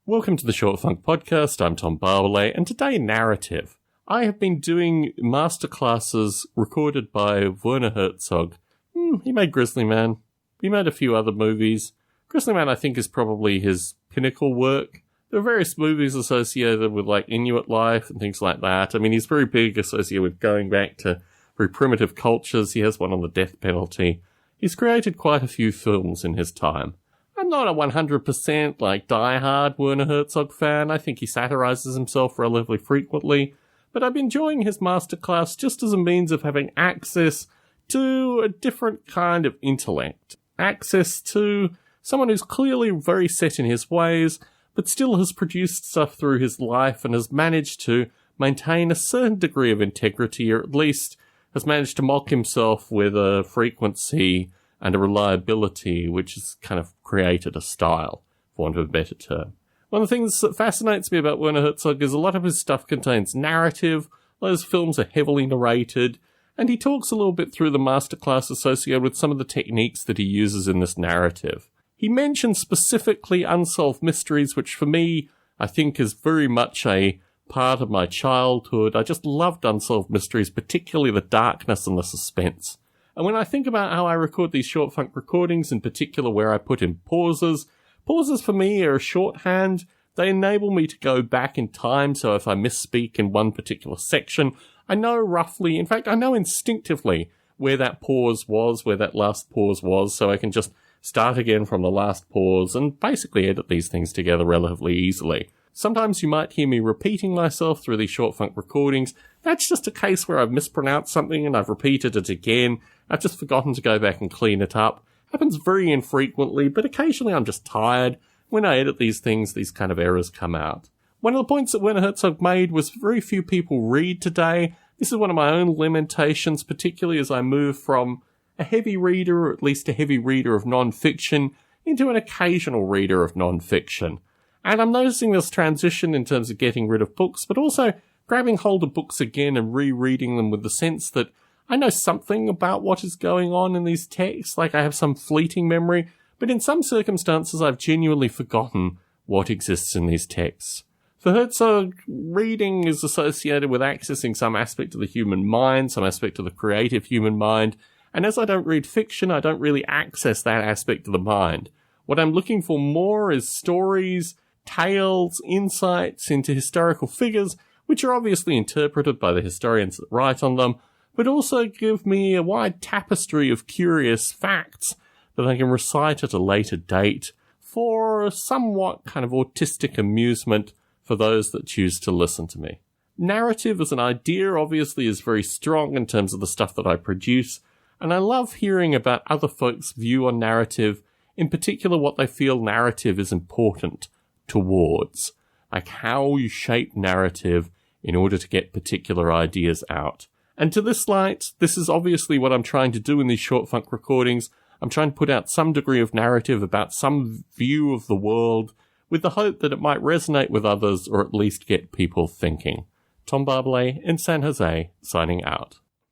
Welcome to the Short Funk Podcast. I'm Tom Barbalet, and today, narrative. I have been doing masterclasses recorded by Werner Herzog. He made Grizzly Man. He made a few other movies. Grizzly Man, I think, is probably his pinnacle work. There are various movies associated with, like, Inuit life and things like that. I mean, he's very big associated with going back to very primitive cultures. He has one on the death penalty. He's created quite a few films in his time. I'm not a 100% like die-hard Werner Herzog fan. I think he satirizes himself relatively frequently. But I'm enjoying his masterclass just as a means of having access to a different kind of intellect. Access to someone who's clearly very set in his ways, but still has produced stuff through his life and has managed to maintain a certain degree of integrity, or at least has managed to mock himself with a frequency and a reliability which has kind of created a style, for want of a better term. One of the things that fascinates me about Werner Herzog is a lot of his stuff contains narrative. Those films are heavily narrated, and he talks a little bit through the masterclass associated with some of the techniques that he uses in this narrative. He mentions specifically unsolved mysteries, which for me, I think is very much a part of my childhood. I just loved unsolved mysteries, particularly the darkness and the suspense. And when I think about how I record these short funk recordings, in particular where I put in pauses for me are a shorthand. They enable me to go back in time, so if I misspeak in one particular section, I know roughly, in fact, I know instinctively where that pause was, where that last pause was, so I can just start again from the last pause and basically edit these things together relatively easily. Sometimes you might hear me repeating myself through these short funk recordings. That's just a case where I've mispronounced something and I've repeated it again. I've just forgotten to go back and clean it up. Happens very infrequently, but occasionally I'm just tired. When I edit these things, these kind of errors come out. One of the points that Werner Herzog made was very few people read today. This is one of my own limitations, particularly as I move from a heavy reader, or at least a heavy reader of non-fiction, into an occasional reader of non-fiction. And I'm noticing this transition in terms of getting rid of books, but also grabbing hold of books again and rereading them with the sense that I know something about what is going on in these texts, like I have some fleeting memory, but in some circumstances I've genuinely forgotten what exists in these texts. For Herzog, reading is associated with accessing some aspect of the human mind, some aspect of the creative human mind, and as I don't read fiction, I don't really access that aspect of the mind. What I'm looking for more is stories, tales, insights into historical figures, which are obviously interpreted by the historians that write on them, but also give me a wide tapestry of curious facts that I can recite at a later date for a somewhat kind of autistic amusement for those that choose to listen to me. Narrative as an idea obviously is very strong in terms of the stuff that I produce, and I love hearing about other folks' view on narrative, in particular what they feel narrative is important towards, like how you shape narrative in order to get particular ideas out. And to this light, this is obviously what I'm trying to do in these short funk recordings. I'm trying to put out some degree of narrative about some view of the world with the hope that it might resonate with others or at least get people thinking. Tom Barbalet in San Jose, signing out.